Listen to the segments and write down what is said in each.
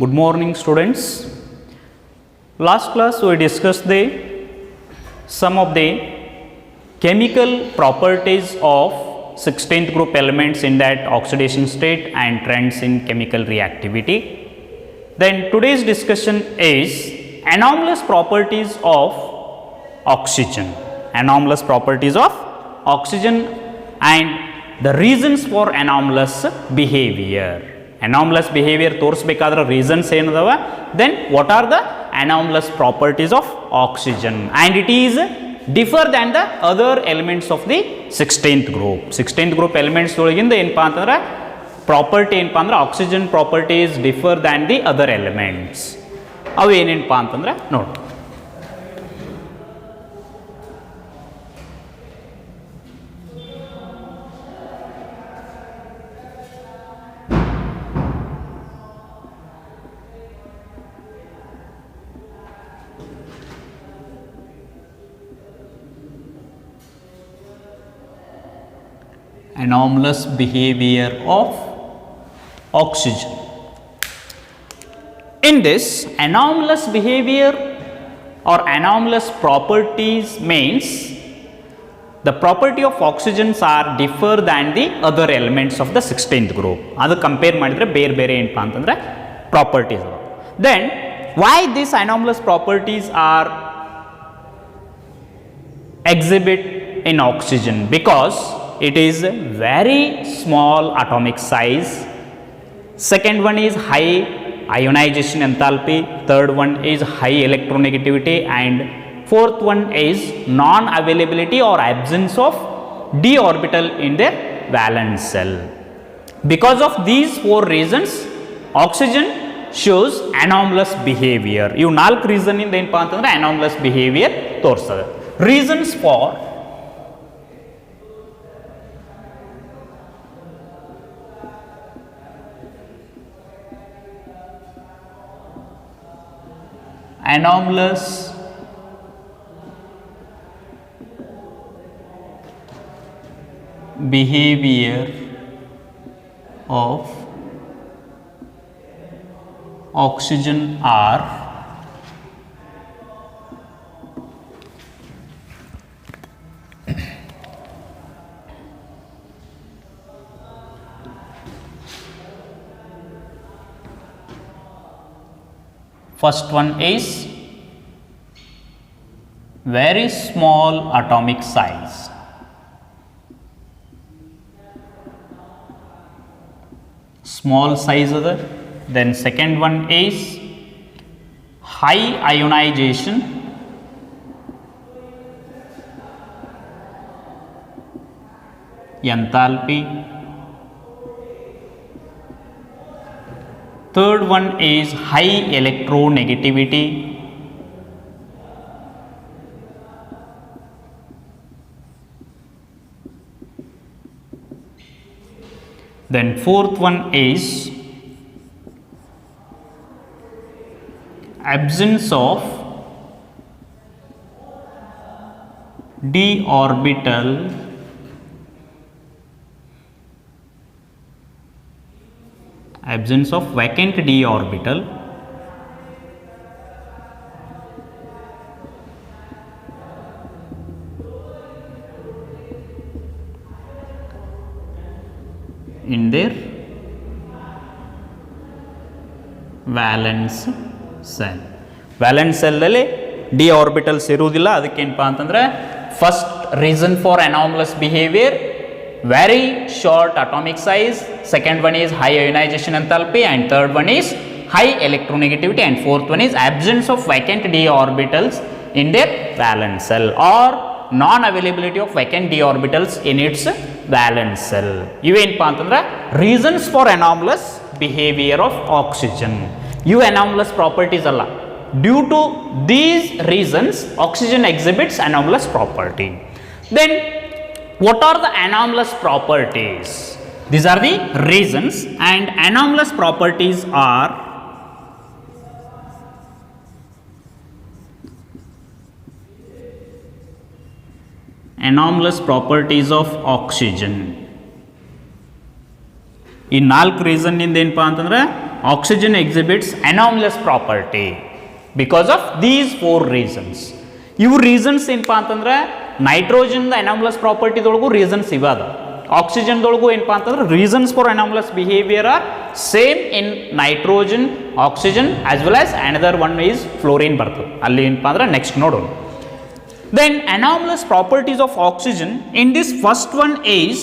Good morning, students. Last class we discussed some of the chemical properties of 16th group elements in that oxidation state and trends in chemical reactivity. Then today's discussion is anomalous properties of oxygen. Anomalous properties of oxygen and the reasons for anomalous behavior. Anomalous behavior ತೋರಿಸಬೇಕಾದ್ರೆ reasons ಏನದವ, then what are the anomalous properties of oxygen, and it is differ than the other elements of the 16th group. 16th group elements ಒಳಗಿಂದ ಏನಪ್ಪಾ ಅಂತಂದ್ರೆ property ಏನಪ್ಪಾ ಅಂದ್ರೆ oxygen properties differ than the other elements. ಅವು ಏನೇನಪ್ಪಾ ಅಂತಂದ್ರೆ ನೋಡಿ. Anomalous behavior of oxygen. In this, anomalous behavior or anomalous properties means the property of oxygens are differ than the other elements of the 16th group. Adu compare madidre ಬೇರೆ ಏನಪ್ಪಾ ಅಂತಂದ್ರೆ properties. Then why these anomalous properties are exhibit in oxygen? Because it is very small atomic size. Second one is high ionization enthalpy. Third one is high electronegativity, and fourth one is non availability or absence of d orbital in their valence shell. Because of these four reasons, oxygen shows anomalous behavior. ಇವು 4 reason ಇಂದ ಏನಪ್ಪಾ ಅಂತಂದ್ರೆ anomalous behavior ತೋರಿಸ್ತದೆ. Reasons for anomalous behavior of oxygen are first one is very small atomic size. Small size of the. Then second one is high ionization. Enthalpy. Third one is high electronegativity. Then fourth one is absence of d orbital absence of vacant d orbital in their valence cell. Valence cell ಅಲ್ಲಿ d orbitals ಇರುವುದಿಲ್ಲ. ಅದಕ್ಕೆ ಏನಪ್ಪಾ ಅಂತಂದ್ರೆ first reason for anomalous behaviour very short atomic size, second one is high ionization enthalpy, and third one is high electronegativity, and fourth one is absence of vacant d orbitals in their valence cell or non availability of vacant d orbitals in its valence cell. ಇವೇನಪ್ಪ ಅಂತಂದ್ರೆ reasons for anomalous behavior of oxygen. ಇವು anomalous properties ಅಲ್ಲ. Due to these reasons, oxygen exhibits anomalous property. Then what are the anomalous properties? These are the reasons, and anomalous properties are anomalous properties of oxygen. ಈ 4 reason ಇಂದ ಏನಪ್ಪಾ ಅಂತಂದ್ರೆ oxygen exhibits anomalous property because of these four reasons. ಇವು reasons ಏನಪ್ಪ ಅಂತಂದ್ರೆ ನೈಟ್ರೋಜನ್ದ anomalous ಪ್ರಾಪರ್ಟಿದೊಳಗೂ reasons ಇವಾದ, ಆಕ್ಸಿಜನ್ದೊಳಗೂ ಏನಪ್ಪ ಅಂತಂದ್ರೆ reasons for anomalous behaviour are same in nitrogen, oxygen as well as another one is fluorine ಬರ್ತದೆ. ಅಲ್ಲಿ ಏನಪ್ಪ ಅಂದ್ರೆ ನೆಕ್ಸ್ಟ್ ನೋಡೋಣ. Then anomalous properties of oxygen, in this first one is,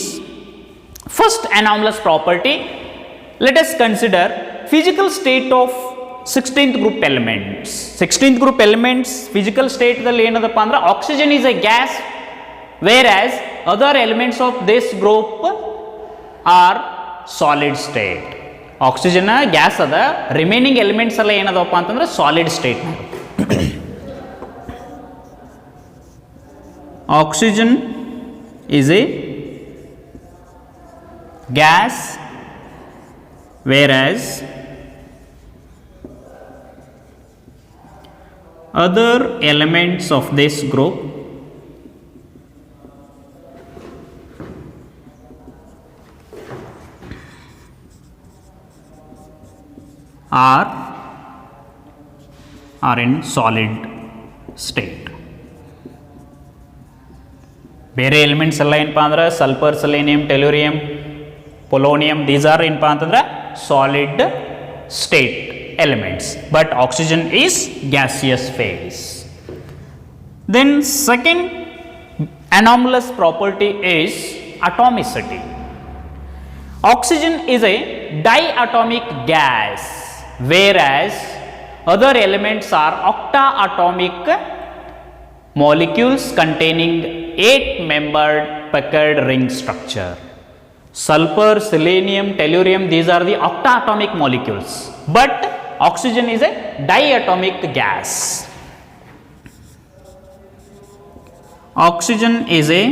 first anomalous property, let us consider physical state of 16th group elements. 16th group elements physical state dalli enadappa andre oxygen is a gas, whereas other elements of this group are solid state. Oxygen gas ada, remaining elements alla enadappa antandre solid state. Oxygen is a gas, whereas other elements of this group are in solid state. ಬೇರೆ elements ಎಲ್ಲ ಏನಪ್ಪ ಅಂದ್ರೆ sulphur, selenium, tellurium, polonium, these are ಏನಪ್ಪ ಅಂತಂದ್ರೆ solid state elements, but oxygen is gaseous phase. Then second anomalous property is atomicity. Oxygen is a diatomic gas, whereas other elements are octaatomic molecules containing 8-membered Packard ring structure. Sulfur, selenium, tellurium, these are the octaatomic molecules, but oxygen is a diatomic gas. Oxygen is a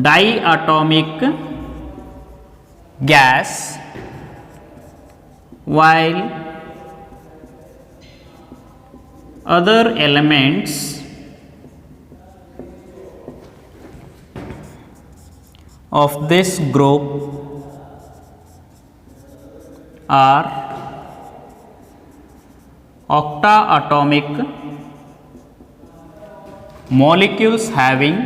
diatomic gas, while other elements of this group are octaatomic molecules having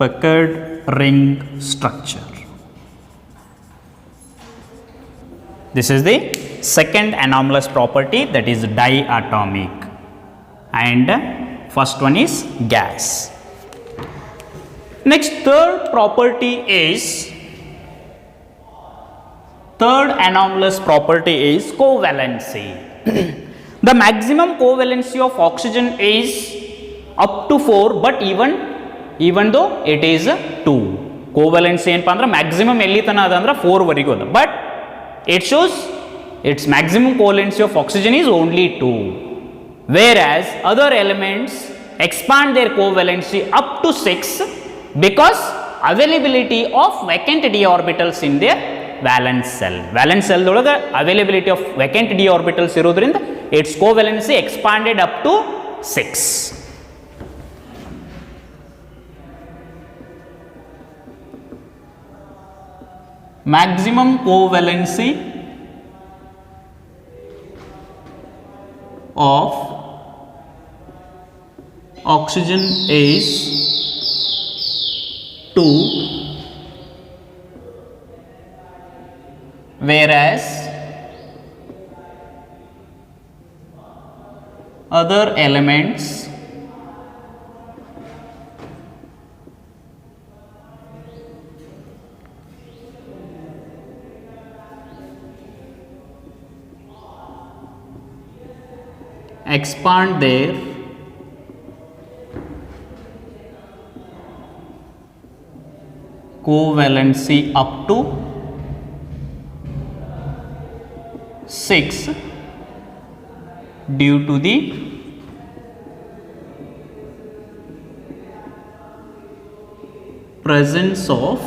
Packard ring structure. This is the second anomalous property, that is diatomic, and first one is gas. Next, third property is, third anomalous property is covalency. The maximum covalency of oxygen is up to 4, but even though it is 2, covalency ಏನಪ್ಪ ಅಂದ್ರೆ maximum ಎಲ್ಲಿ ತನ ಅದ ಅಂದ್ರೆ 4 ವರೆಗೂ ಅದ, but it shows its maximum covalency of oxygen is only 2, whereas other elements expand their covalency up to 6 because availability of vacant d orbitals in their valence cell. Valence cell dolaga availability of vacant d orbitals irodrinda its covalency expanded up to 6. Maximum covalency of oxygen is 2, whereas other elements expand their covalency up to 6 due to the presence of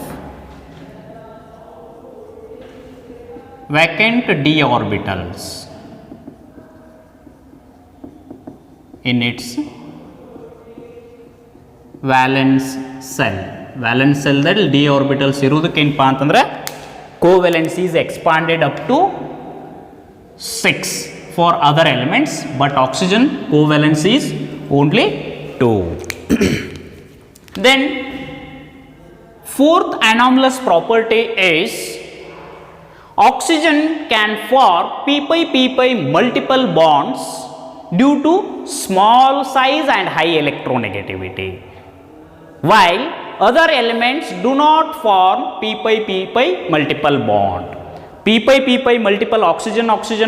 vacant d orbitals in its valence cell. Valence cell ದಲ್ಲಿ d orbitals ಇರುವುದಕ್ಕೇನಪ್ಪ ಅಂತಂದ್ರೆ covalence is expanded up to 6 for other elements, but oxygen covalence is only 2. Then fourth anomalous property is oxygen can form pp multiple bonds due to small size and high electronegativity, while other elements do not form pp multiple bond. pp multiple oxygen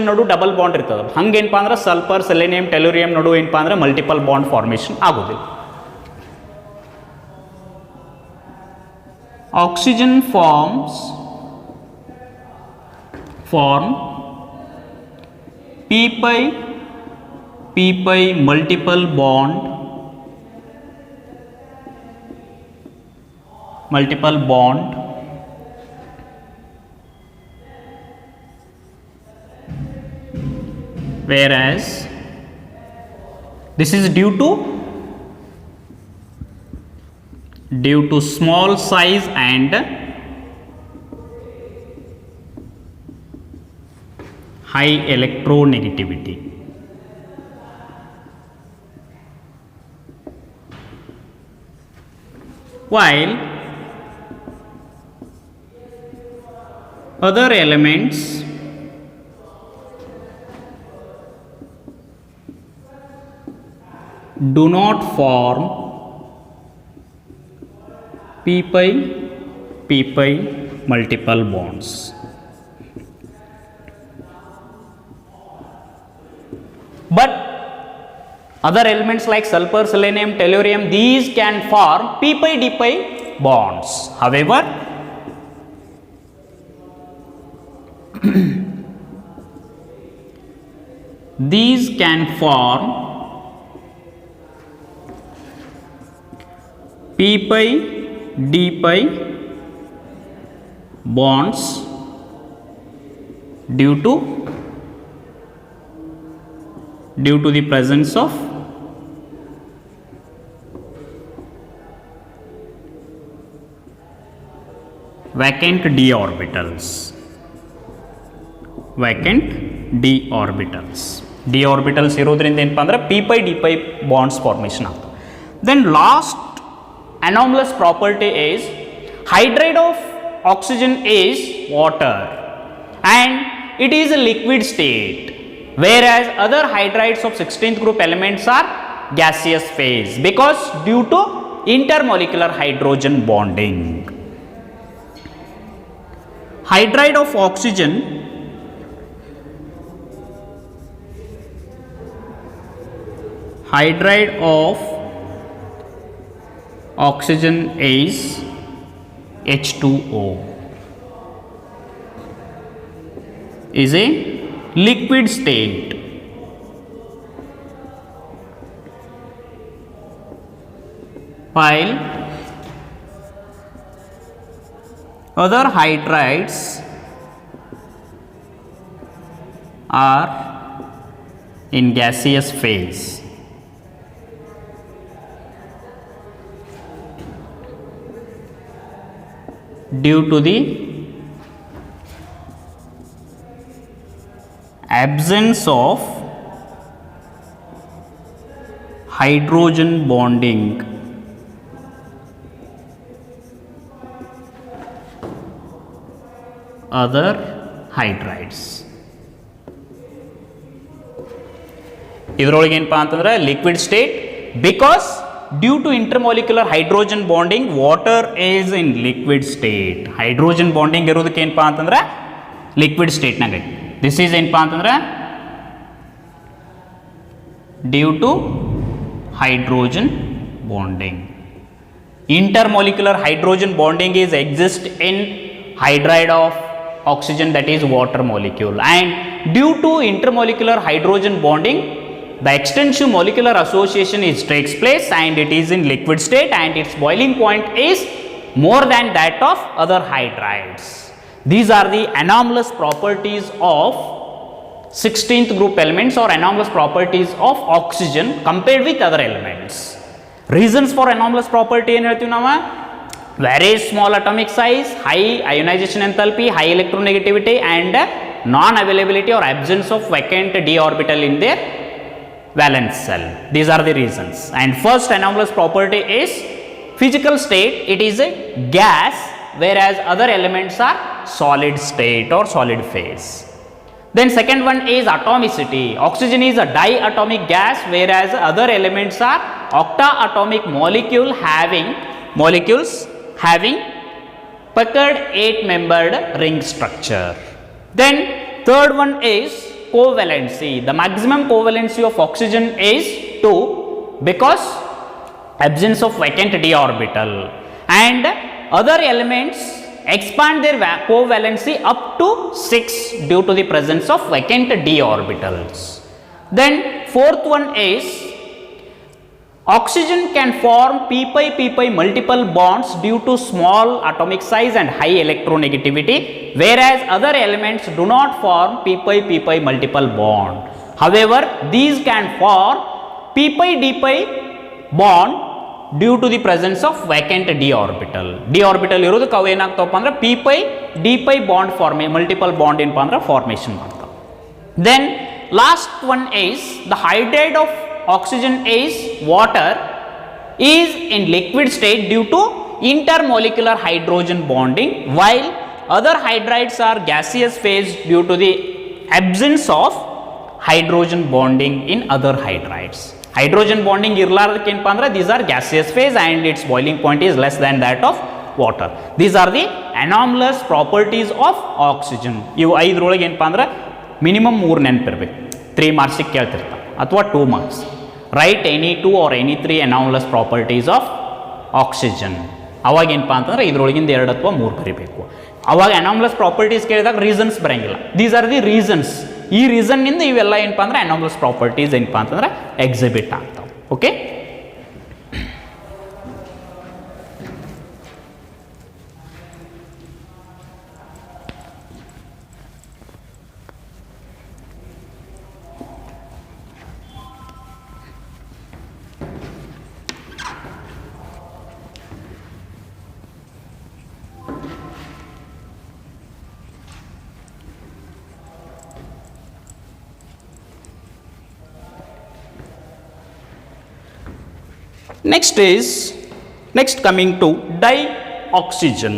ನಡು double bond ಇರ್ತದೆ. ಹಂಗೇನಪ್ಪ ಅಂದ್ರೆ sulphur, selenium, ಟೆಲೂರಿಯಂ ನಡು ಏನಪ್ಪ ಅಂದ್ರೆ multiple bond formation ಆಗೋದಿಲ್ಲ. Oxygen form pp multiple bond whereas this is due to small size and high electronegativity. While other elements do not form pp multiple bonds. But other elements like sulfur, selenium, tellurium, these can form pp bonds. However, these can form pp bonds due to the presence of vacant d orbitals. d orbitals ಇರೋದ್ರಿಂದ ಏನಪ್ಪ ಅಂದ್ರೆ pp bonds formation ಆಗ್ತದೆ. Then last anomalous property is hydride of oxygen is water and it is a liquid state, whereas other hydrides of 16th group elements are gaseous phase because due to intermolecular hydrogen bonding. Hydride of oxygen is H2O, is a liquid state, while other hydrides are in gaseous phase. Due to the absence of hydrogen bonding other hydrides. ಇದರೊಳಗೆ ಏನಪ್ಪಾ ಅಂತಂದ್ರೆ liquid state because due to intermolecular hydrogen bonding water is in liquid state. Hydrogen bonding ಇರೋದಕ್ಕೆ ಏನಪ್ಪಾ ಅಂತಂದ್ರೆ liquid ಸ್ಟೇಟ್ನಾಗ ಐತಿ. This is ಏನಪ್ಪಾ ಅಂತಂದ್ರೆ due to hydrogen bonding. intermolecular hydrogen bonding is exist in hydride of oxygen, that is water molecule, and due to intermolecular hydrogen bonding the extensive molecular association takes place and it is in liquid state and its boiling point is more than that of other hydrides. These are the anomalous properties of 16th group elements or anomalous properties of oxygen compared with other elements. Reasons for anomalous property ಏನು ಹೇಳ್ತೀವಿ ನಾವು? Very small atomic size, high ionization enthalpy, high electronegativity and non-availability or absence of vacant d orbital in their valence shell. These are the reasons. And first anomalous property is physical state. It is a gas, whereas other elements are solid state or solid phase. Then second one is atomicity. Oxygen is a diatomic gas, whereas other elements are octaatomic molecules having puckered 8-membered ring structure. Then third one is covalency. The maximum covalency of oxygen is 2 because absence of vacant d orbital, and other elements expand their covalency up to 6 due to the presence of vacant d orbitals. Then fourth one is oxygen can form p-pi multiple bonds due to small atomic size and high electronegativity, whereas other elements do not form p-pi multiple bond. However, these can form p-pi bond due to the presence of vacant d orbital. D orbital ಇರೋದಕ್ಕೆ ಅವು ಏನಾಗ್ತವಪ್ಪ ಅಂದ್ರೆ p-pi bond multiple bond ಏನಪ್ಪ ಅಂದ್ರೆ formation ಮಾಡ್ತಾವೆ. Then last one is the hydride of oxygen is water is in liquid state due to intermolecular hydrogen bonding, while other hydrides are gaseous phase due to the absence of hydrogen bonding in other hydrides. Hydrogen bonding irladಕ್ಕೆ ಏನಪ್ಪ ಅಂದ್ರೆ these are gaseous phase and its boiling point is less than that of water. These are the anomalous properties of oxygen. ಇವು ಐದರೊಳಗೆ ಏನಪ್ಪ ಅಂದ್ರೆ minimum 3 ನೆನಪಿರಬೇಕು. 3 marks ಕೇಳ್ತಿರ್ತಾರೆ ಅಥವಾ 2 marks. Write any 2 or any 3 anomalous properties of oxygen. ಅವಾಗ ಏನಪ್ಪ ಅಂತಂದ್ರೆ ಇದರೊಳಗಿಂದ 2 ಅಥವಾ 3 ಬರೀಬೇಕು. ಅವಾಗ anomalous properties ಕೇಳಿದಾಗ ರೀಸನ್ಸ್ ಬರಂಗಿಲ್ಲ. These are the reasons. ಈ ರೀಸನ್ ನಿಂದ ಇವೆಲ್ಲ ಏನಪ್ಪ ಅಂದ್ರೆ anomalous properties ಏನಪ್ಪ ಅಂತಂದ್ರೆ ಎಕ್ಸಿಬಿಟ್ ಆಗ್ತಾವೆ. Okay, next coming to dioxygen.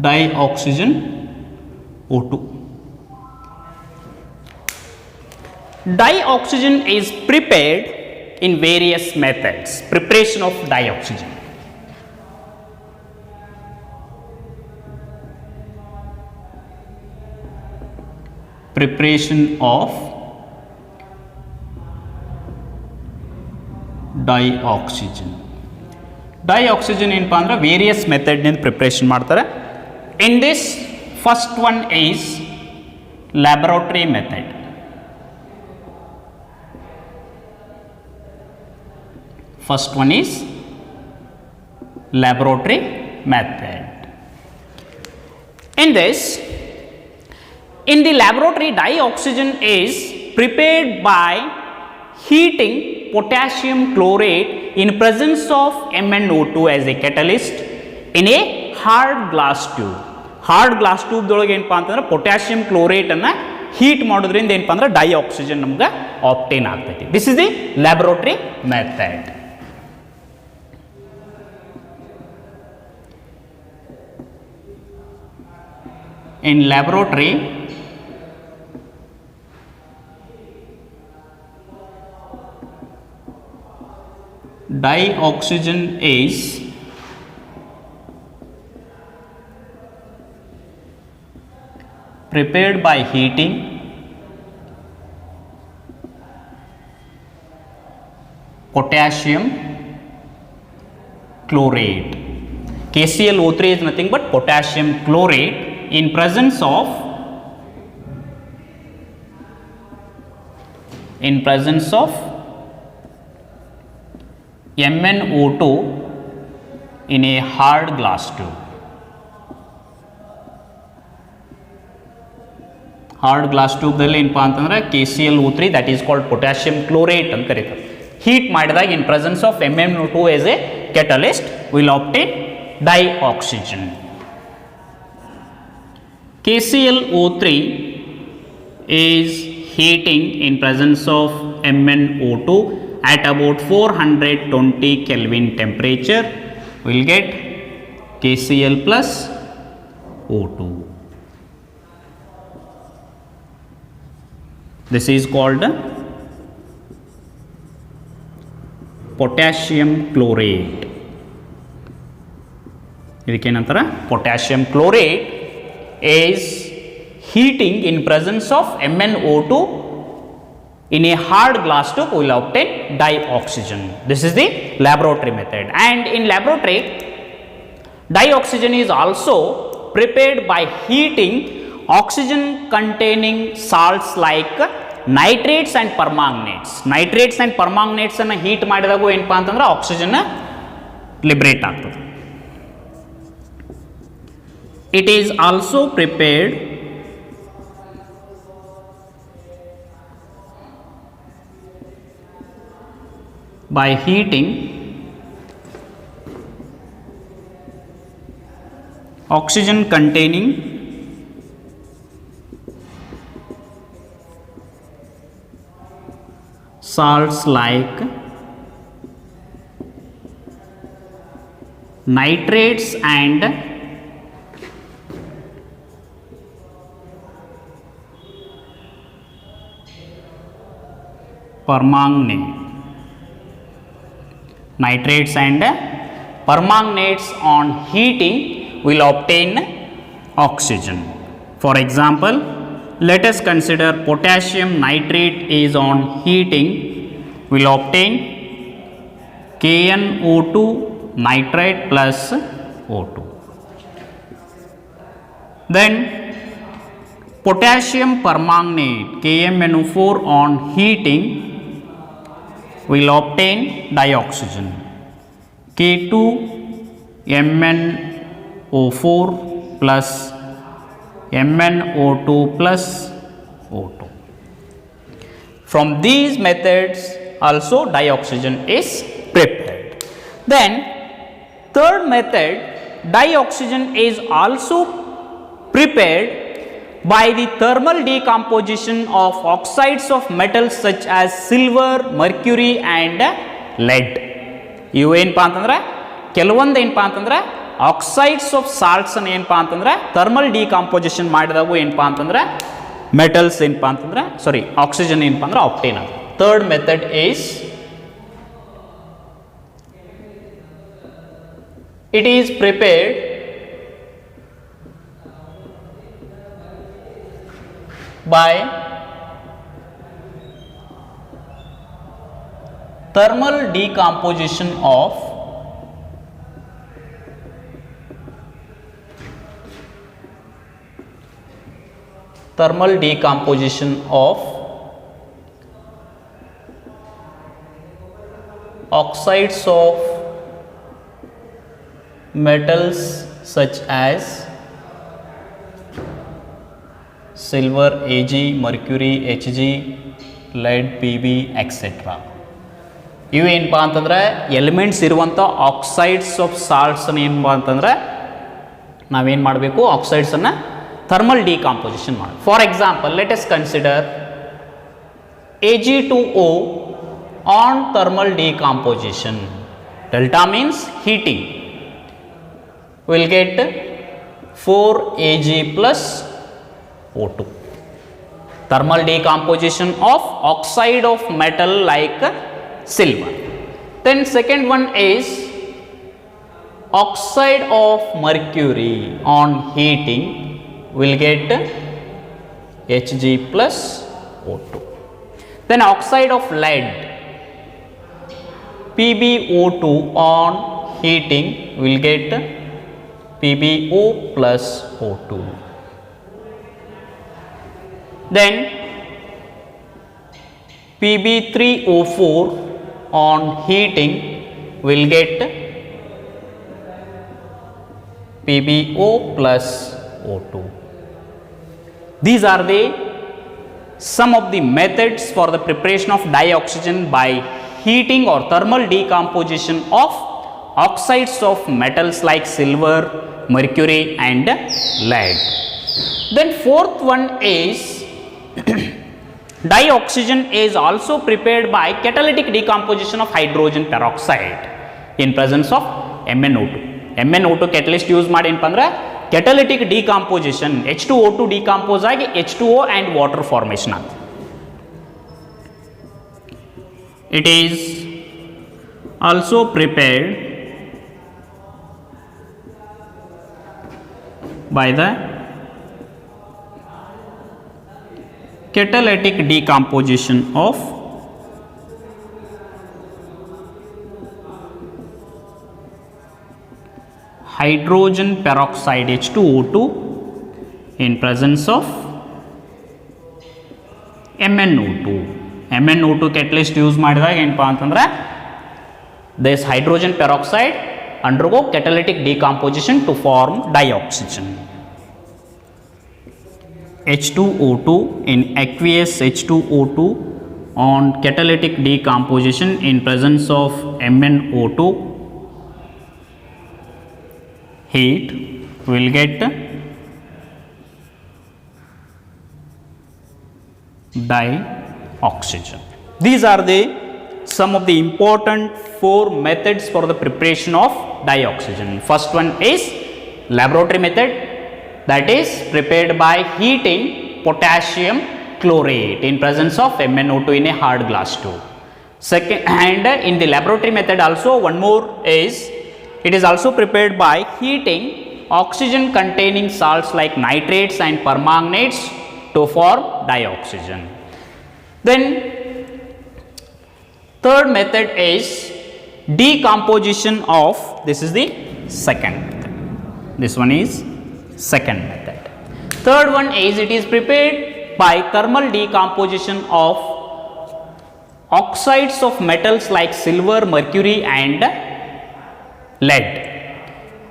Dioxygen O2. Dioxygen is prepared in various methods. Preparation of dioxygen. Preparation of dioxygen. Dioxygen ಏನಪ್ಪ ಅಂದ್ರೆ ವೇರಿಯಸ್ ಮೆಥಡ್ ನಿಂದ ಪ್ರಿಪರೇಷನ್ ಮಾಡ್ತಾರೆ. ಇನ್ this first one is laboratory method. First one is laboratory method. In the laboratory, dioxygen is prepared by heating potassium chlorate in presence of MnO2 as a catalyst in a hard glass tube. Hard glass tube ದೊಳಗೆ ಏನಪ್ಪಾ ಅಂತಂದ್ರೆ potassium chlorate ಅನ್ನ heat ಮಾಡೋದ್ರಿಂದ ಏನಪ್ಪಾ ಅಂದ್ರೆ dioxygen ನಮ್ಗೆ ಆಬ್ಟೈನ್ ಆಗ್ತೈತಿ. This is the laboratory method. In laboratory, dioxygen is prepared by heating potassium chlorate. KClO3 is nothing but potassium chlorate in presence of in presence of MnO2 in a hard glass tube. Hard glass ಟ್ಯೂಬ್ದಲ್ಲಿ ಏನಪ್ಪ ಅಂತಂದ್ರೆ KClO3 that is called potassium chlorate ಅಂತ ಕರೀತಾರೆ. Heat ಮಾಡಿದಾಗ in presence of MnO2 as a catalyst will obtain dioxygen. KClO3 is heating in presence of MnO2 at about 420 Kelvin temperature. We'll get KCl plus O2. This is called potassium chlorate. ಇದಕ್ಕೇನಂತಾರೆ potassium chlorate is heating in presence of MnO2 in a hard glass tube will obtain dioxygen. This is the laboratory method, and in laboratory dioxygen is also prepared by heating oxygen containing salts like nitrates and permanganates. Nitrates and permanganates ಅನ್ನು heat ಮಾಡಿದಾಗ ಏನಪ್ಪ ಅಂತಂದ್ರೆ oxygen liberate ಆಗ್ತದೆ. It is also prepared by heating oxygen containing salts like nitrates and permanganate. Nitrates and permanganates on heating will obtain oxygen. For example, let us consider potassium nitrate is on heating will obtain KnO2 nitrate plus O2. Then potassium permanganate KMnO4 on heating will obtain dioxygen K2MnO4 plus MnO2 plus O2. From these methods also dioxygen is prepared. Then third method, dioxygen is also prepared by the thermal decomposition of oxides of metals such as silver, mercury and lead. ಇವು ಏನಪ್ಪ ಅಂತಂದ್ರೆ ಕೆಲವೊಂದು ಏನಪ್ಪ ಅಂತಂದ್ರೆ oxides of salts ಅನ್ನು ಏನಪ್ಪ ಅಂತಂದ್ರೆ thermal decomposition ಮಾಡಿದಾಗ ಏನಪ್ಪ ಅಂತಂದ್ರೆ ಮೆಟಲ್ಸ್ ಏನಪ್ಪ ಅಂತಂದ್ರೆ ಆಕ್ಸಿಜನ್ ಏನಪ್ಪ ಅಂದ್ರೆ ಆಪ್ಟೇನ್ ಆಗುತ್ತೆ. Third method is it is prepared by thermal decomposition of oxides of metals such as silver Ag, mercury Hg, lead Pb etc. ಇವು ಏನಪ್ಪ ಅಂತಂದ್ರೆ ಎಲಿಮೆಂಟ್ಸ್ ಇರುವಂಥ ಆಕ್ಸೈಡ್ಸ್ ಆಫ್ ಸಾಲ್ಟ್ಸ್ ಏನಪ್ಪ ಅಂತಂದ್ರೆ ನಾವೇನು ಮಾಡಬೇಕು, ಆಕ್ಸೈಡ್ಸನ್ನು ಥರ್ಮಲ್ ಡಿಕಾಂಪೋಸಿಷನ್ ಮಾಡಿ. For example let us consider Ag2O on thermal decomposition. Delta means heating. Will get 4Ag plus O2. Thermal decomposition of oxide of metal like silver. Then second one is oxide of mercury on heating will get Hg plus O2. Then oxide of lead PbO2 on heating will get PbO plus O2. Then Pb3O4 on heating will get PbO plus O2. These are the some of the methods for the preparation of dioxygen by heating or thermal decomposition of oxides of metals like silver, mercury and lead. Then fourth one is dioxygen is also prepared by catalytic decomposition of hydrogen peroxide in presence of MnO2. MnO2 catalyst use ಮಾಡಿ ಏನಪ್ಪ ಅಂದ್ರೆ catalytic decomposition H2O2 decompose ಆಗಿ H2O and water formation ಆಗ್ತದೆ. It is also prepared by the catalytic decomposition of hydrogen peroxide H2O2 in presence of MnO2. MnO2 catalyst use ಮಾಡಿದಾಗ ಏನಪ್ಪ ಅಂತಂದ್ರೆ this hydrogen peroxide undergo catalytic decomposition to form dioxygen. H2O2 in aqueous H2O2 on catalytic decomposition in presence of MnO2 heat will get dioxygen. These are the some of the important four methods for the preparation of dioxygen. First one is laboratory method, that is prepared by heating potassium chlorate in presence of MnO2 in a hard glass tube. Second, and in the laboratory method also one more is it is also prepared by heating oxygen containing salts like nitrates and permanganates to form dioxygen. Then third method is decomposition of, this is the second method, this one is second method. Third one is it is prepared by thermal decomposition of oxides of metals like silver, mercury and lead,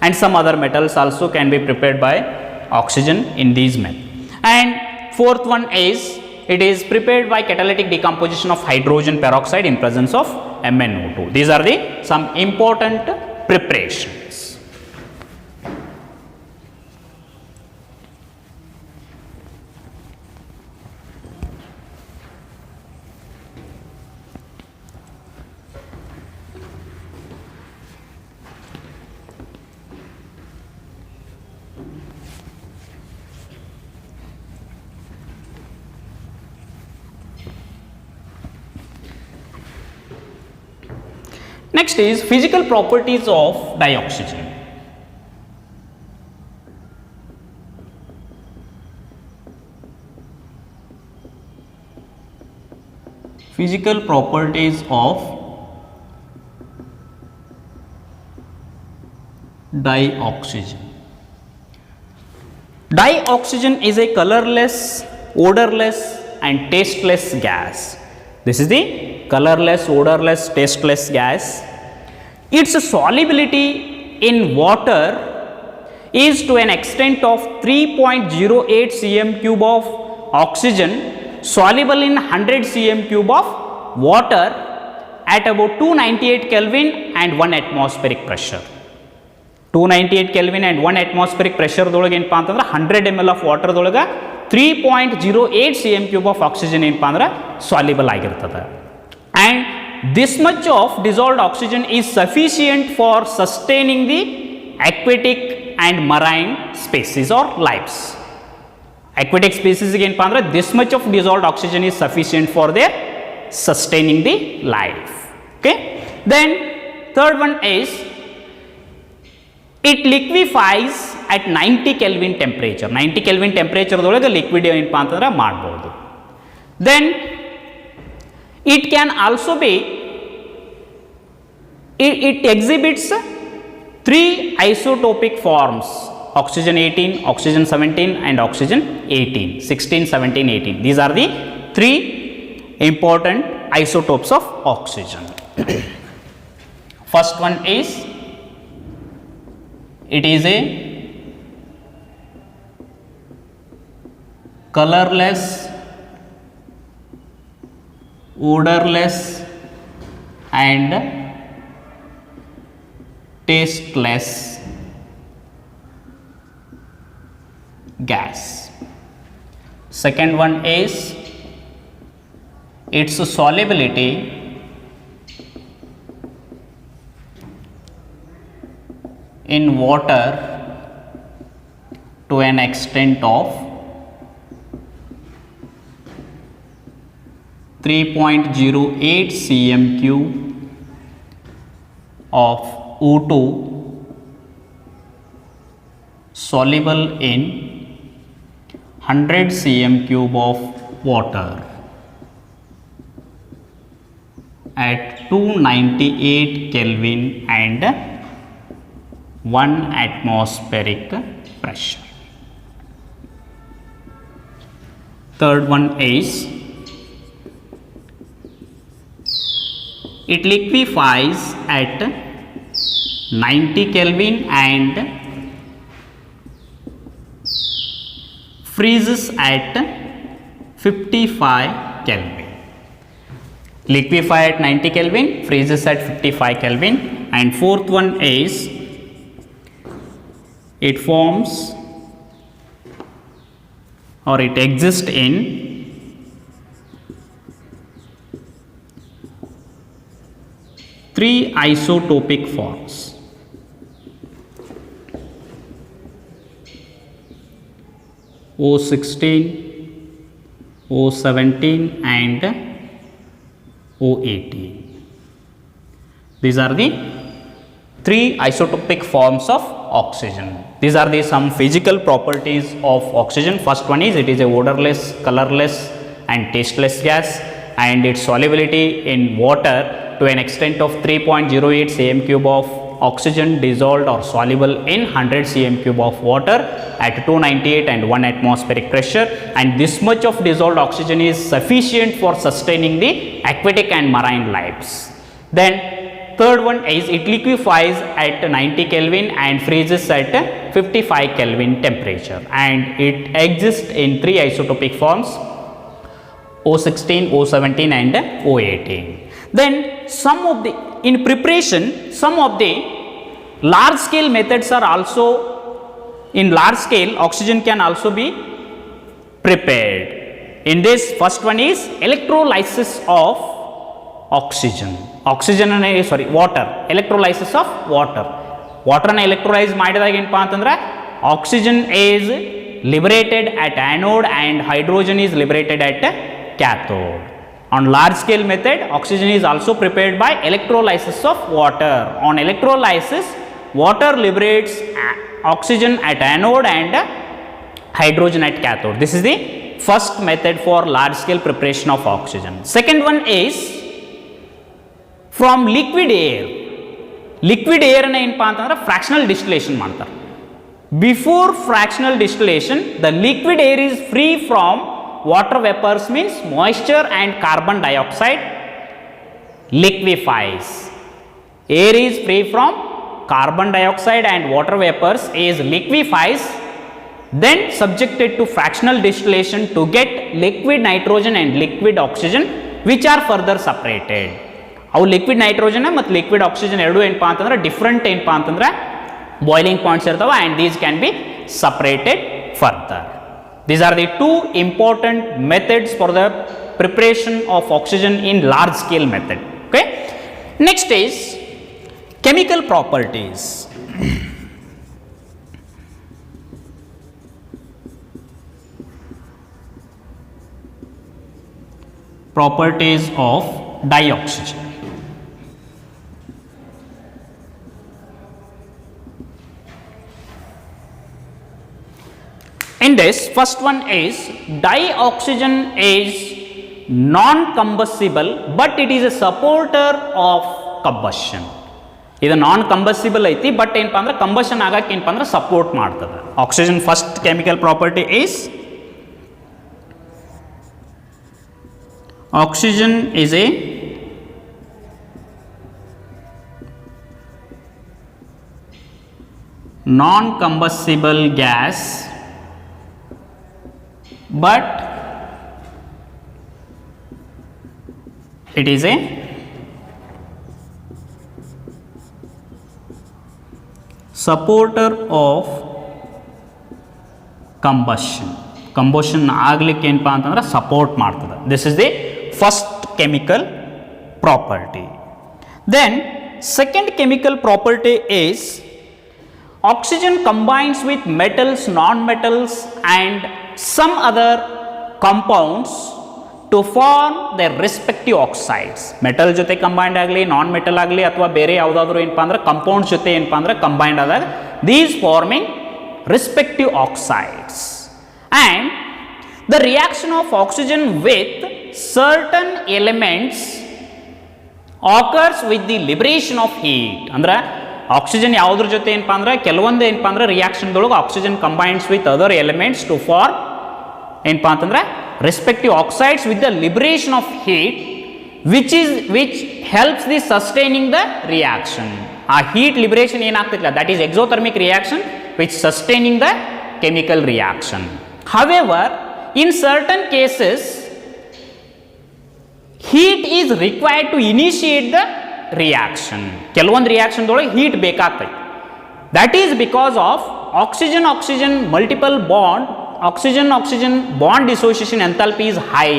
and some other metals also can be prepared by oxygen in these methods. And fourth one is it is prepared by catalytic decomposition of hydrogen peroxide in presence of MnO2. These are the some important preparations. Next is physical properties of dioxygen. Physical properties of dioxygen. Dioxygen is a colorless, odorless and tasteless gas. This is the colorless, odorless, tasteless gas. Its solubility in water is to an extent of 3.08 cm cube of oxygen soluble in 100 cm cube of water at about 298 Kelvin and 1 atmospheric pressure. 298 Kelvin and 1 atmospheric pressure ದೊಳಗೆ ಏನಪ್ಪಾ ಅಂತಂದ್ರೆ 100 ml of water ದೊಳಗೆ 3.08 cm cube of oxygen ಏನಪ್ಪಾ ಅಂದ್ರೆ soluble ಆಗಿರ್ತದೆ. And this much of dissolved oxygen is sufficient for sustaining the aquatic and marine species or lives. Aquatic species ಗೆ ಏನಪ್ಪಾ ಅಂದ್ರೆ this much of dissolved oxygen is sufficient for their sustaining the life. Okay. Then third one is it liquefies at 90 Kelvin temperature. 90 Kelvin temperature ದೊಳಗೆ liquid ಏನಪ್ಪಾ ಅಂತಂದ್ರೆ ಮಾಡಬಹುದು. Then it can also be it exhibits three isotopic forms: oxygen 18, oxygen 17 and oxygen 18, 16, 17, 18. These are the three important isotopes of oxygen. First one is, it is a colorless, odorless and tasteless gas. Second one is, its solubility in water to an extent of 3.08 cm cube of O2 soluble in 100 cm cube of water at 298 Kelvin and 1 atmospheric pressure. Third one is, it liquefies at 90 Kelvin and freezes at 55 Kelvin. Liquefy at 90 Kelvin, freezes at 55 Kelvin. And fourth one is, it forms or it exists in three isotopic forms. O16, O17 and O18. These are the three isotopic forms of oxygen. These are the some physical properties of oxygen. First one is, it is a odorless, colorless and tasteless gas, and its solubility in water to an extent of 3.08 cm cube of oxygen dissolved or soluble in 100 cm cube of water at 298 and 1 atmospheric pressure, and this much of dissolved oxygen is sufficient for sustaining the aquatic and marine lives. Then third one is, it liquefies at 90 Kelvin and freezes at 55 Kelvin temperature, and it exists in three isotopic forms, O16, O17 and O18. Then some of the, in preparation, some of the large scale methods are also, in large scale oxygen can also be prepared. In this, first one is electrolysis of oxygen. Water, electrolysis of water. Water na electrolyze ಮಾಡಿದಾಗ ಏನಪ್ಪಾ ಅಂತಂದ್ರೆ oxygen is liberated at anode and hydrogen is liberated at cathode. On large scale method, oxygen is also prepared by electrolysis of water. On electrolysis, water liberates oxygen at anode and hydrogen at cathode. This is the first method for large scale preparation of oxygen. Second one is from liquid air. Liquid air na ಏನಪ್ಪಾ ಅಂತಂದ್ರೆ fractional distillation ಮಾಡ್ತಾರೆ. Before fractional distillation, the liquid air is free from water vapors, means moisture and carbon dioxide, liquefies. Air is free from carbon dioxide and water vapors, is liquefies, then subjected to fractional distillation to get liquid nitrogen and liquid oxygen, which are further separated. ಅವು liquid nitrogen ಮತ್ತು liquid oxygen ಎರಡು ಏನಪ್ಪಾ ಅಂತಂದ್ರೆ different ಏನಪ್ಪಾ ಅಂತಂದ್ರೆ boiling points ಇರ್ತಾವ, and these can be separated further. These are the two important methods for the preparation of oxygen in large scale method. Okay. Next is chemical properties. Properties of dioxygen. In this, first one is, dioxygen is non-combustible, but it is a supporter of combustion. ಇದು ನಾನ್ ಕಂಬಸ್ಸಿಬಲ್ ಐತಿ, but ಏನಪ್ಪ ಅಂದ್ರೆ combustion ಆಗಕ್ಕೆ ಏನಪ್ಪ ಅಂದ್ರೆ support ಮಾಡ್ತದೆ. Oxygen first chemical property is oxygen is a non-combustible gas, but it is a supporter of combustion ಆಗ್ಲಿಕ್ಕೆ ಏನಪ್ಪ ಅಂತಂದ್ರೆ ಸಪೋರ್ಟ್ ಮಾಡ್ತದೆ. This is the first chemical property. Then second chemical property is oxygen combines with metals, non-metals and some other compounds to form their respective oxides. metal ಜೊತೆ combined ಆಗಲಿ, non metal ಆಗಲಿ ಅಥವಾ ಬೇರೆ ಯಾವುದಾದ್ರೂ ಏನಪ್ಪ ಅಂದ್ರೆ compounds ಜೊತೆ ಏನಪ್ಪ ಅಂದ್ರೆ combined ಆದಾಗ these forming respective oxides. And the reaction of oxygen with certain elements occurs with the liberation of heat. ಅಂದ್ರೆ ಆಕ್ಸಿಜನ್ ಯಾವುದ್ರ ಜೊತೆ ಏನಪ್ಪ ಅಂದ್ರೆ ಕೆಲವೊಂದು ಏನಪ್ಪ ಅಂದ್ರೆ ರಿಯಾಕ್ಷನ್ದೊಳಗೆ oxygen combines with other elements to form ಏನಪ್ಪ ಅಂತಂದ್ರೆ respective oxides with the liberation of heat which helps the sustaining the reaction. ಆ ಹೀಟ್ ಲಿಬರೇಷನ್ ಏನಾಗ್ತಿಲ್ಲ that is exothermic reaction which sustaining the chemical reaction. However in certain cases heat is required to initiate the reaction. ಕೆಲವೊಂದು ರಿಯಾಕ್ಷನ್ದೊಳಗೆ heat ಬೇಕಾಗ್ತೈತೆ. That is because of oxygen multiple bond oxygen bond dissociation enthalpy is high.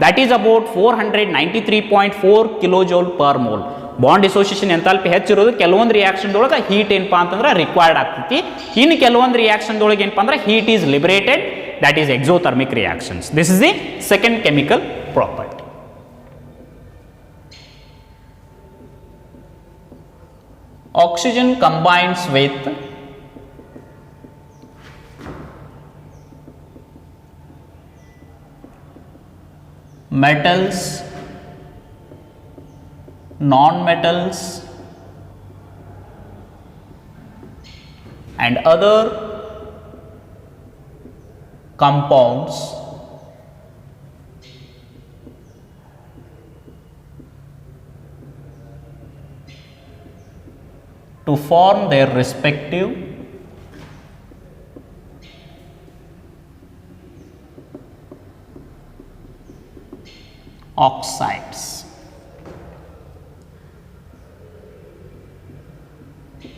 That is about 493.4 kilojoule per mole. Bond dissociation enthalpy ಹೆಚ್ಚಿರೋದು ಕೆಲವೊಂದು ರಿಯಾಕ್ಷನ್ದೊಳಗೆ heat ಏನಪ್ಪ ಅಂತಂದ್ರೆ required ಆಗ್ತೈತಿ. ಇನ್ನು ಕೆಲವೊಂದು ರಿಯಾಕ್ಷನ್ದೊಳಗೆ ಏನಪ್ಪ ಅಂದ್ರೆ heat is liberated, that is exothermic reactions. This is the second chemical property. Oxygen combines with metals, non-metals and other compounds to form their respective oxides.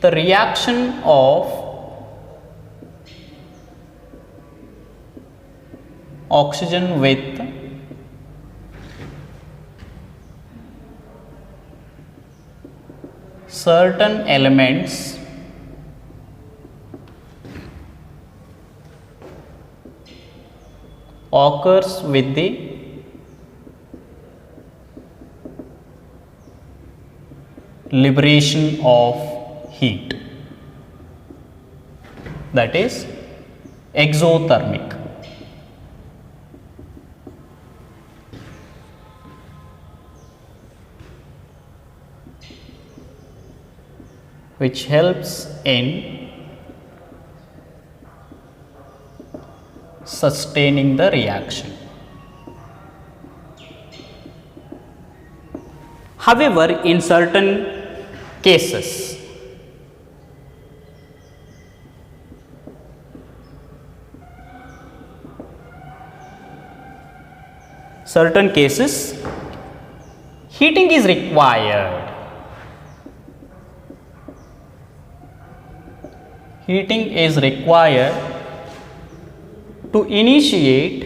The reaction of oxygen with certain elements occurs with the liberation of heat, that is exothermic. Which helps in sustaining the reaction. However, in certain cases, heating is required. Heating is required to initiate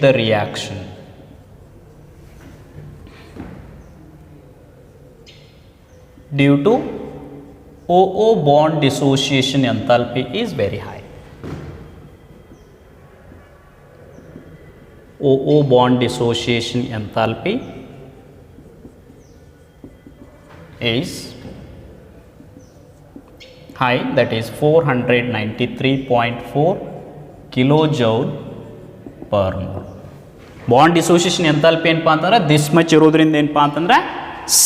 the reaction. Due to OO bond dissociation enthalpy is very high. OO bond dissociation enthalpy is high, that is 493.4 kilojoule per mole. Bond dissociation enthalpy ಏನಪ್ಪ ಅಂತಂದ್ರೆ this much ಇರೋದ್ರಿಂದ ಏನಪ್ಪ ಅಂತಂದ್ರೆ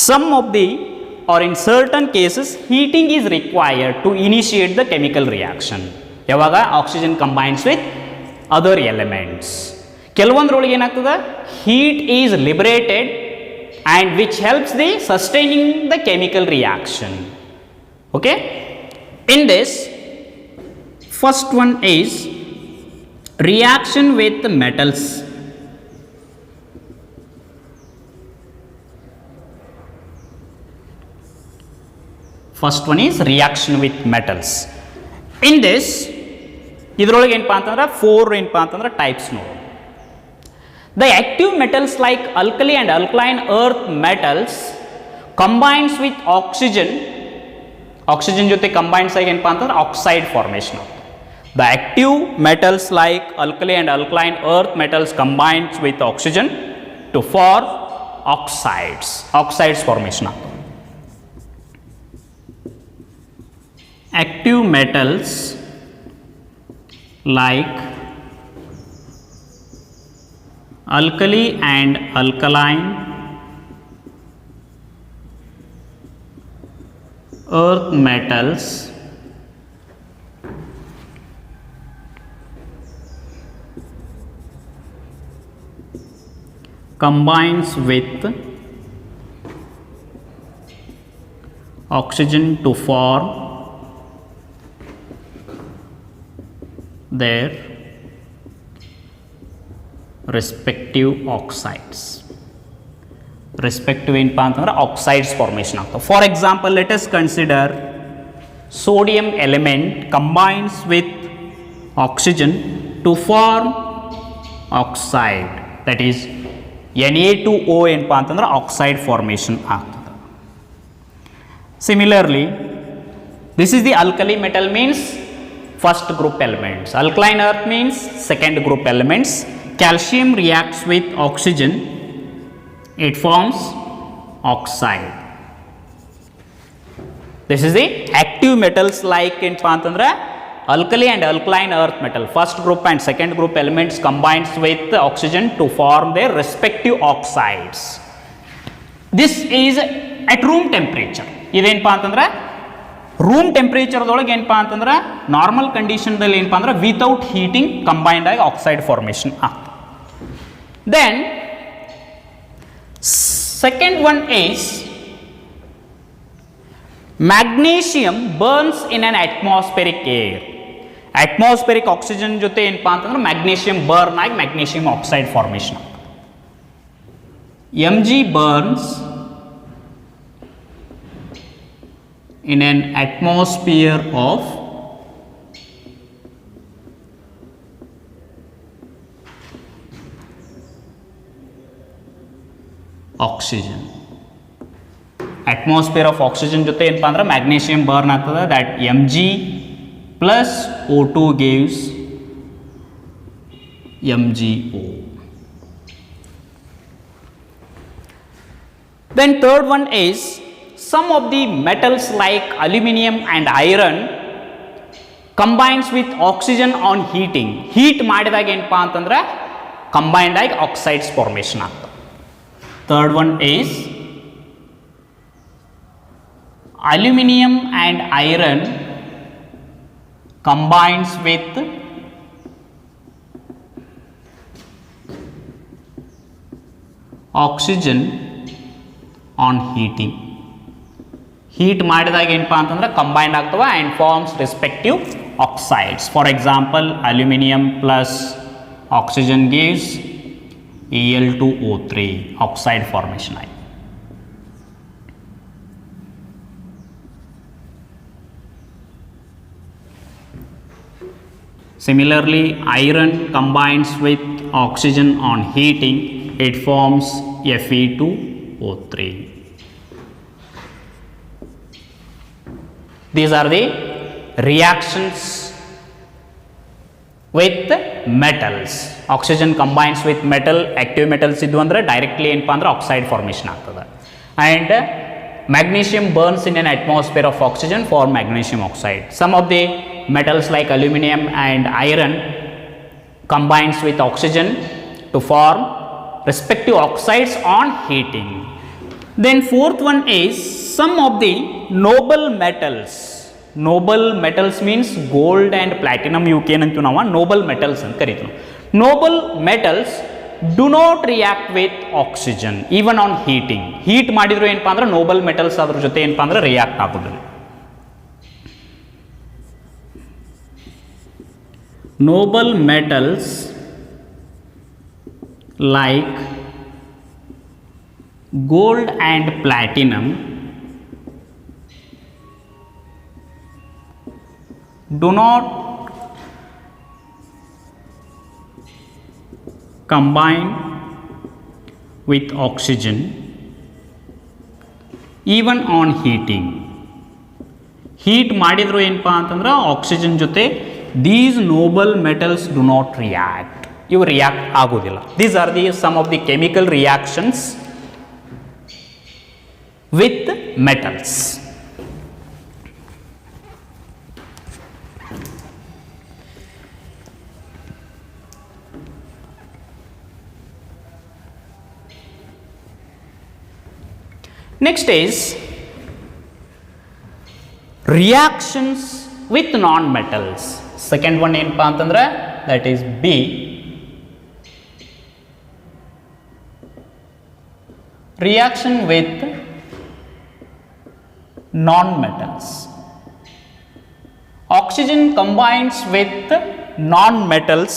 some of the or in certain cases heating is required to initiate the chemical reaction. ಯಾವಾಗ oxygen combines with other elements. ಕೆಲವೊಂದ್ರೊಳಗೆ ಏನಾಗ್ತದೆ, heat is liberated and which helps the sustaining the chemical reaction. Okay, in this first one is reaction with metals. First one is reaction with metals. In this, idrolaga enpa antandra 4 enpa antandra types no. The active metals like alkali and alkaline earth metals combines with oxygen. Oxygen jote combines agi enpa antandra oxide formation. The active metals like alkali and alkaline earth metals combines with oxygen to form oxides. Oxides formation. Active metals like alkali and alkaline earth metals combines with oxygen to form their respective oxides. Respective ಏನಪ್ಪ ಅಂತಂದ್ರೆ oxides formation ಆಗ್ತವೆ. For example, let us consider sodium element combines with oxygen to form oxide, that is Na2O ಏನಪ್ಪ ಅಂತಂದ್ರೆ oxide formation ಆಗ್ತದೆ. Similarly, this is the alkali metal means first group elements. Alkaline earth means second group elements. Calcium reacts with oxygen, it forms oxide. This is the active metals like ಏನಪ್ಪ ಅಂತಂದ್ರೆ alkali and alkaline earth metal, first group and second group elements combines with oxygen to form their respective oxides. This is at room temperature. ಇದೇನಪ್ಪ ಅಂತಂದ್ರೆ room ಟೆಂಪ್ರೇಚರ್ದೊಳಗೆ ಏನಪ್ಪ ಅಂತಂದ್ರೆ normal ಕಂಡೀಷನ್ದಲ್ಲಿ ಏನಪ್ಪ ಅಂದ್ರೆ without heating combined ಆಗಿ ಆಕ್ಸೈಡ್ ಫಾರ್ಮೇಷನ್ ಆಗ್ತದೆ. Then second one is magnesium burns in an atmospheric air. Atmospheric oxygen ಜೊತೆ ಏನಪ್ಪ ಅಂತಂದ್ರೆ ಮ್ಯಾಗ್ನೀಷಿಯಂ ಬರ್ನ್ ಆಗಿ ಮ್ಯಾಗ್ನೀಷಿಯಂ ಆಕ್ಸೈಡ್ ಫಾರ್ಮೇಷನ್ ಆಗ್ತದೆ. Mg burns in an atmosphere of oxygen. Atmosphere of oxygen ಜೊತೆ ಏನಪ್ಪ ಅಂದ್ರೆ ಮ್ಯಾಗ್ನೀಷಿಯಂ ಬರ್ನ್ ಆಗ್ತದೆ. That Mg plus O2 gives MgO. Then third one is some of the metals like aluminum and iron combines with oxygen on heating. Heat ಮಾಡಿದಾಗ ಏನಪ್ಪ ಅಂತಂದ್ರೆ combined ಆಗಿ oxides formation ಆಗ್ತದೆ. Third one is aluminum and iron combines with oxygen on heating. Heat ಮಾಡಿದಾಗ ಏನಪ್ಪ ಅಂತಂದ್ರೆ combined ಆಗ್ತವೆ and forms respective oxides. For example aluminium plus oxygen gives Al2O3 oxide formation ಆಗಿ. Similarly, iron combines with oxygen on heating, it forms Fe2O3. These are the reactions with metals. Oxygen combines with metal, active metals iddu andre directly ಏನಪ್ಪ ಅಂದ್ರೆ oxide formation ಆಗ್ತದೆ. And magnesium burns in an atmosphere of oxygen for magnesium oxide. Some of the metals like aluminum and iron combines with oxygen to form respective oxides on heating. Then fourth one is some of the noble metals noble metals means gold and platinum ಇವಕ್ಕೆ ಏನಂತೀವಿ ನಾವು noble metals ಅಂತ ಕರಿತೀವಿ. Noble metals do not react with oxygen even on heating. Heat ಮಾಡಿದ್ರು ಏನಪ್ಪ ಅಂದ್ರೆ Nobel metals ಅದ್ರ ಜೊತೆ ಏನಪ್ಪ ಅಂದ್ರೆ ರಿಯಾಕ್ಟ್ ಆಗೋದಿಲ್ಲ. Noble metals like gold and platinum do not combine with oxygen even on heating. Heat ಮಾಡಿದ್ರು ಏನಪ್ಪ ಅಂತಂದ್ರೆ ಆಕ್ಸಿಜನ್ ಜೊತೆ these noble metals do not react. ಇವು ರಿಯಾಕ್ಟ್ ಆಗೋದಿಲ್ಲ. These are the some of the chemical reactions with metals. Next is reactions with non metals. Second one ಏನಪ್ಪ ಅಂತಂದ್ರೆ that is B. Reaction with non-metals. Oxygen combines with non-metals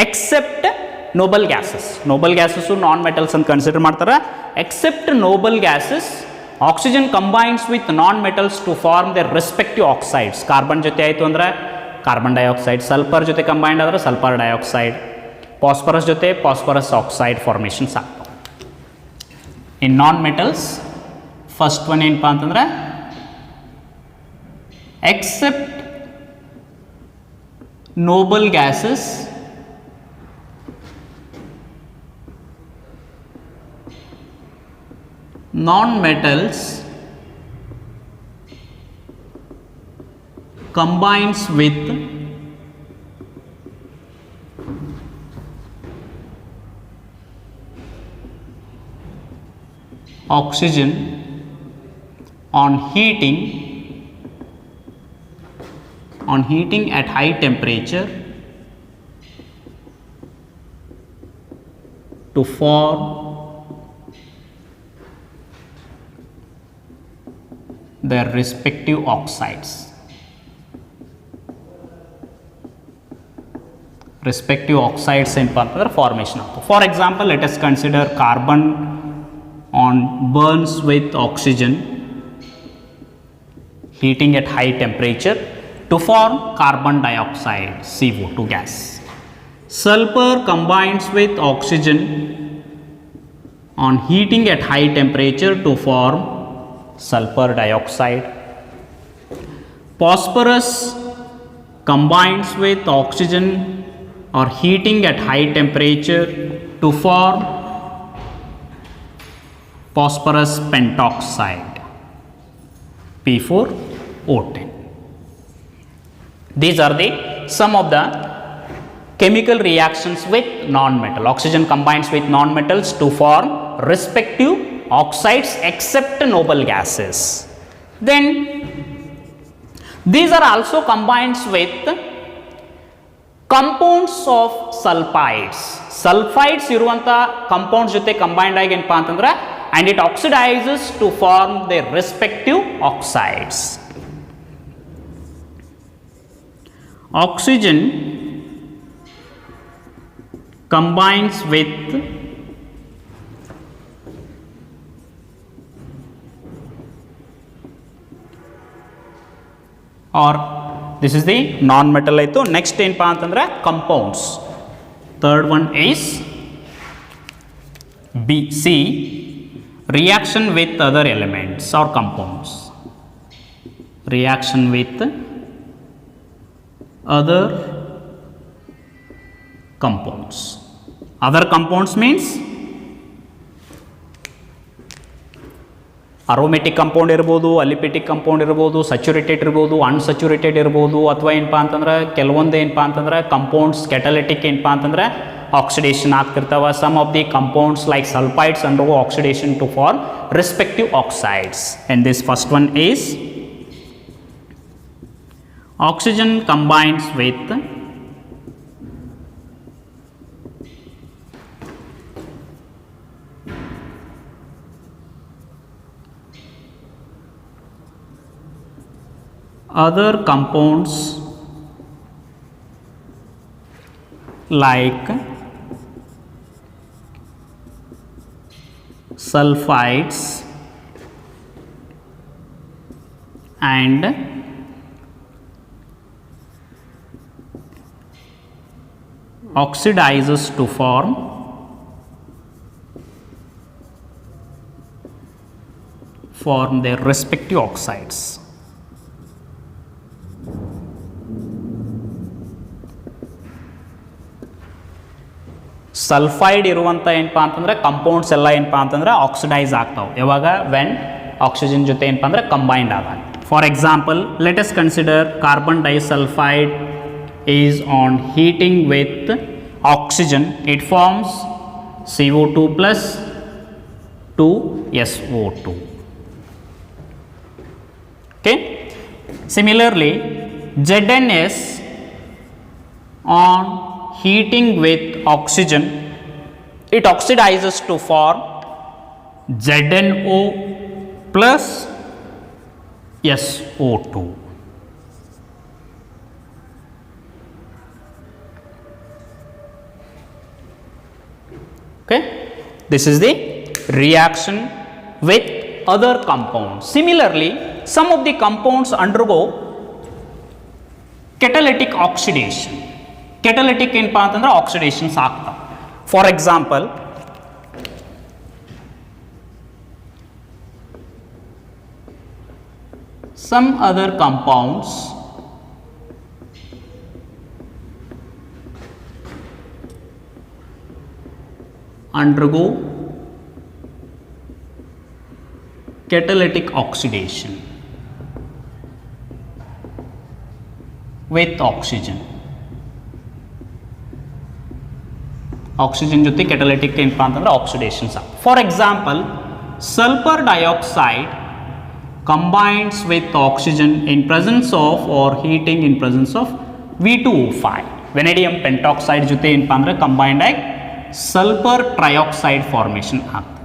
except noble gases. Noble gases non-metals and consider ಮಾಡ್ತಾರೆ. Except noble gases, oxygen combines with non-metals to form their respective oxides. Carbon ಜೊತೆ ಆಯಿತು ಅಂದರೆ carbon dioxide, sulphur ಜೊತೆ combined ಆದರೆ sulphur dioxide, phosphorus ಜೊತೆ phosphorus oxide formations ಆಗ್ತವೆ. In non-metals, first one ಏನಪ್ಪ ಅಂತಂದ್ರೆ except noble gases non-metals combines with oxygen on heating at high temperature to form their respective oxides. Respective oxides in formation. For example, let us consider carbon on burns with oxygen heating at high temperature to form carbon dioxide CO2 gas. Sulfur combines with oxygen on heating at high temperature to form sulfur dioxide. Phosphorus combines with oxygen or heating at high temperature to form phosphorus pentoxide P4O10. These are the some of the chemical reactions with non-metal. Oxygen combines with non-metals to form respective oxides except noble gases. Then these are also combined with compounds of sulfides. Sulfides ಇರುವಂಥ compounds ಜೊತೆ combined ಆಗಿ ಏನಪ್ಪ ಅಂತಂದ್ರೆ and it oxidizes to form their respective oxides. Oxygen combines with or this is the non-metal ಆಯಿತು. Next ಏನಪ್ಪ ಅಂತಂದರೆ compounds. Third one is B C reaction with other elements are compounds. Reaction with other compounds. Other compounds means aromatic compound ಇರ್ಬೋದು, ಅಲಿಪೆಟಿಕ್ compound ಇರ್ಬೋದು, saturated ಇರ್ಬೋದು, unsaturated ಇರ್ಬೋದು, ಅಥವಾ ಏನಪ್ಪ ಅಂತಂದ್ರೆ ಕೆಲವೊಂದು ಏನಪ್ಪ ಅಂತಂದ್ರೆ ಕಂಪೌಂಡ್ಸ್ ಕೆಟಲಿಟಿಕ್ ಏನಪ್ಪ ಅಂತಂದ್ರೆ ಆಕ್ಸಿಡೇಷನ್ ಆಗ್ತಿರ್ತಾವ. Some of the compounds like sulphides undergo oxidation to form respective oxides. And this first one is oxygen combines with other compounds like sulfides and oxidizes to form their respective oxides. Sulphide ಇರುವಂಥ ಏನಪ್ಪ ಅಂತಂದರೆ compounds ಎಲ್ಲ ಏನಪ್ಪ ಅಂತಂದರೆ oxidise ಆಗ್ತಾವೆ ಯಾವಾಗ when oxygen ಜೊತೆ ಏನಪ್ಪ ಅಂದರೆ ಕಂಬೈಂಡ್ ಆದಾಗ. For example let us consider carbon disulphide is on heating with oxygen it forms CO2 plus 2SO2. Okay. Similarly, ZnS on heating with oxygen, it oxidizes to form ZnO plus SO2. Okay, this is the reaction with other compounds. Similarly, some of the compounds undergo catalytic oxidation. Catalytic ಏನಪ್ಪ ಅಂತಂದ್ರೆ ಆಕ್ಸಿಡೇಷನ್ಸ್ ಆಗ್ತವೆ. For example some other compounds undergo catalytic oxidation with oxygen. Oxygen ಜೊತೆ catalytic ಏನಪ್ಪ ಅಂತಂದ್ರೆ ಆಕ್ಸಿಡೇಷನ್ಸ್ ಆಗ. For example sulphur dioxide combines with oxygen in presence of or heating in presence of V2O5. Vanadium pentoxide ಜೊತೆ ಏನಪ್ಪ ಅಂದ್ರೆ ಕಂಬೈಂಡ್ ಆಗಿ sulphur trioxide formation ಆಗ್ತದೆ.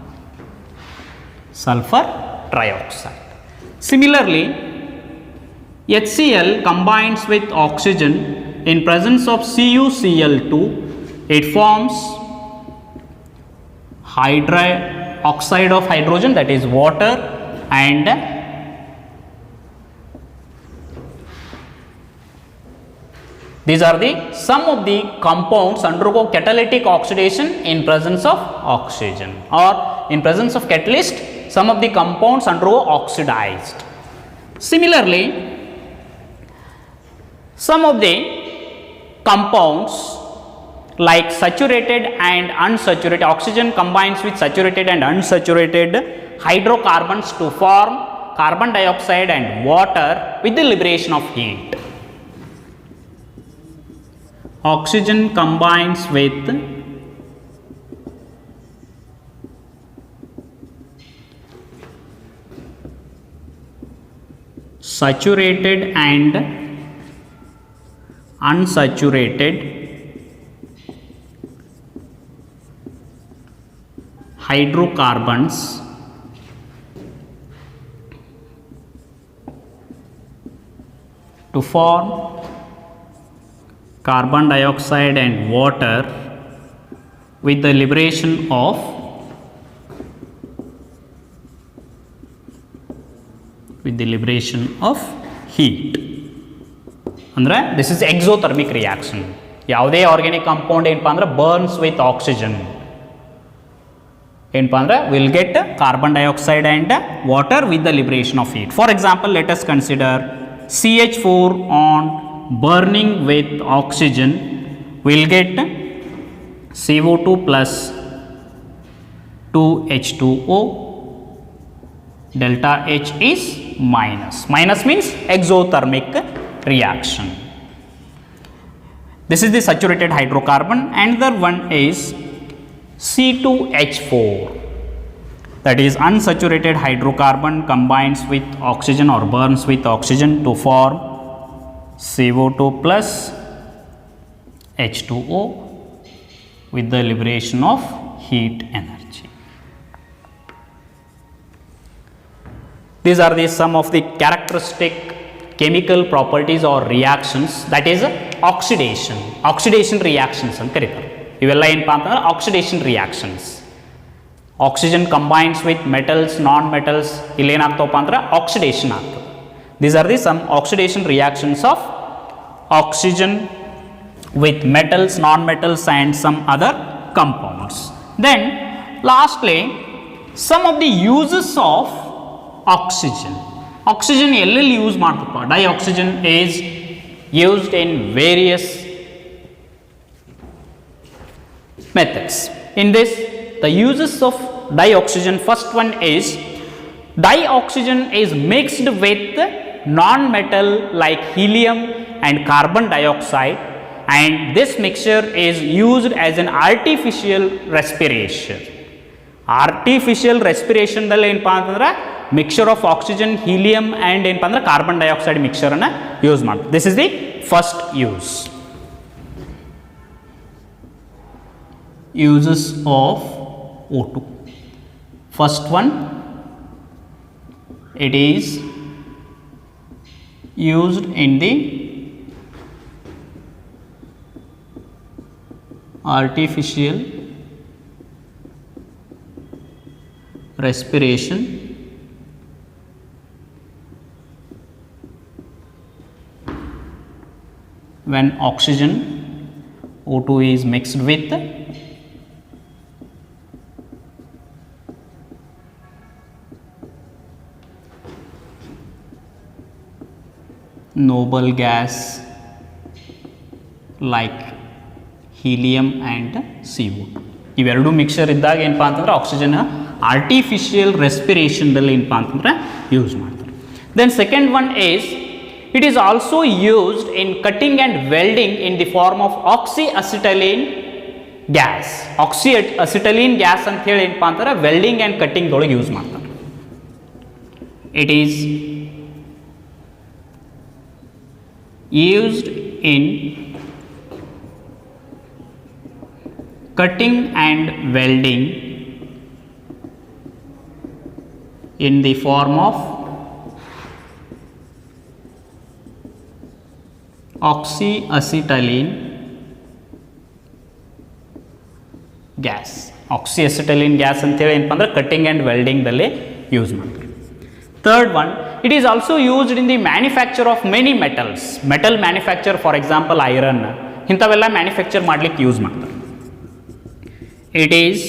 Sulphur trioxide. Similarly, HCl combines with oxygen in presence of CuCl2. It forms hydroxide of hydrogen, that is water, and these are the some of the compounds undergo catalytic oxidation in presence of oxygen, or in presence of catalyst some of the compounds undergo oxidized. Similarly, some of the compounds like saturated and unsaturated, oxygen combines with saturated and unsaturated hydrocarbons to form carbon dioxide and water with the liberation of heat. Oxygen combines with saturated and unsaturated hydrocarbons to form carbon dioxide and water with the liberation of heat. ಅಂದ್ರೆ this is exothermic reaction. ಯಾವುದೇ organic compound ಏನಪ್ಪ ಅಂದ್ರೆ burns with oxygen ಏನಪ್ಪ ಅಂದ್ರೆ will get carbon dioxide and water with the liberation of heat. For example let us consider CH4 on burning with oxygen will get CO2 plus 2H2O. Delta H is minus. Minus means exothermic reaction. This is the saturated hydrocarbon. Another one is C2H4. That is unsaturated hydrocarbon combines with oxygen or burns with oxygen to form CO2 plus H2O with the liberation of heat energy. These are the some of the characteristic chemical properties or reactions, that is oxidation reactions ಅಂತ ಕರೀತಾರೆ. ಇವೆಲ್ಲ ಏನಪ್ಪಾ ಅಂತಂದ್ರೆ oxidation reactions. Oxygen combines with metals non metals ಇಲ್ಲಿ ಏನಾಗ್ತವಪ್ಪ ಅಂದ್ರೆ oxidation ಆಗ್ತದೆ. These are the some oxidation reactions of oxygen with metals, non-metals and some other compounds. Then lastly, some of the uses of oxygen. Oxygen ಎಲ್ಲೆಲ್ಲಿ use ಮಾಡ್ತಪ್ಪ? Dioxygen is used in various methods. In this, the uses of dioxygen, first one is dioxygen is mixed with non-metal like helium and carbon dioxide, and this mixture is used as an artificial respiration. Artificial respiration dalli ಏನಪ್ಪಾ ಅಂತಂದ್ರೆ mixture of oxygen helium and ಏನಪ್ಪ ಅಂದ್ರೆ carbon dioxide ಮಿಕ್ಸ್ಚರನ್ನು use ಮಾಡ್ತಾರೆ. This is the first uses of O2. First one, it is used in the artificial respiration when oxygen O2 is mixed with noble gas like helium and CO2. ಇವೆರಡು mixture ಇದ್ದಾಗ ಏನಪ್ಪಾ ಅಂತಂದ್ರೆ oxygen artificial ರೆಸ್ಪಿರೇಷನ್ದಲ್ಲಿ ಏನಪ್ಪಾ ಅಂತಂದ್ರೆ use ಮಾಡ್ತಾರೆ. Then second one is it is also used in cutting and welding in the form of oxyacetylene gas. Oxyacetylene gas ಅಂತ ಹೇಳಿ ಏನಪ್ಪಾ ಅಂತಂದ್ರೆ ವೆಲ್ಡಿಂಗ್ ಆ್ಯಂಡ್ ಕಟ್ಟಿಂಗ್ ಒಳಗೆ ಯೂಸ್ ಮಾಡ್ತಾರೆ. It is used in cutting and welding in the form of oxyacetylene gas. Oxyacetylene gas ಅಂತೇಳಿ ಏನಪ್ಪ ಅಂದ್ರೆ cutting and ವೆಲ್ಡಿಂಗ್ದಲ್ಲಿ use ಮಾಡ್ತಾರೆ. Third one, it is also used in the manufacture of many metals. Metal manufacture, for example iron, ಇಂಥವೆಲ್ಲ manufacture ಮಾಡಲಿಕ್ಕೆ use ಮಾಡ್ತಾರೆ. It is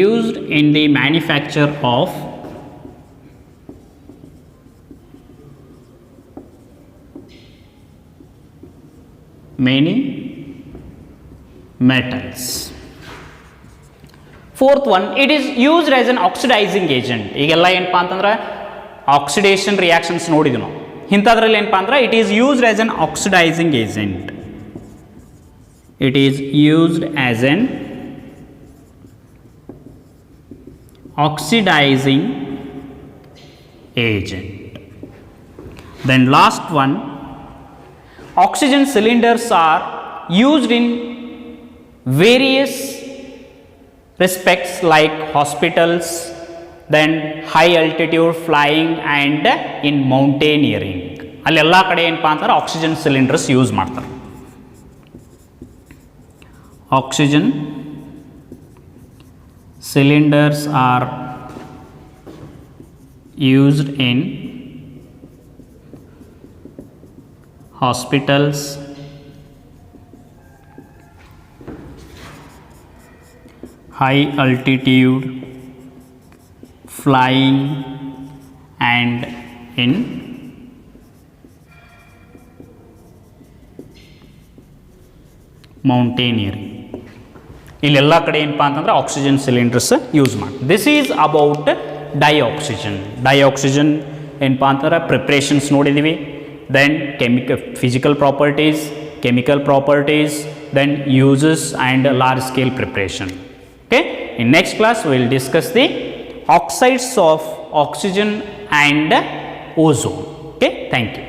used in the manufacture of many metals. Fourth one, it is used as an oxidizing agent. ಈಗೆಲ್ಲ ಏನಪ್ಪಾ ಅಂತಂದ್ರೆ oxidation reactions ನೋಡಿದ್ವಿ ನಾವು. ಇಂಥದ್ರಲ್ಲಿ ಏನಪ್ಪಾ ಅಂದ್ರೆ it is used as an oxidising agent. It is used as an oxidizing agent. Then last one, oxygen cylinders are used in various respects like hospitals, then high altitude flying and in mountaineering. ಅಲ್ಲೆಲ್ಲ ಕಡೆ ಏನಪ್ಪಾ ಅಂತಾರೆ oxygen cylinders use ಮಾಡ್ತಾರೆ. Oxygen cylinders are used in hospitals, high altitude flying and in mountaineering. ಇಲ್ಲೆಲ್ಲ ಕಡೆ ಏನಪ್ಪಾ ಅಂತಂದ್ರೆ oxygen cylinders use ಮಾಡಿ. This is about dioxygen. Dioxygen ಏನಪ್ಪಾ ಅಂತಂದ್ರೆ ಪ್ರಿಪ್ರೇಷನ್ಸ್ ನೋಡಿದ್ದೀವಿ. Then physical properties, chemical properties, then uses and large scale preparation. Okay, in next class will discuss the oxides of oxygen and ozone. Okay, thank you.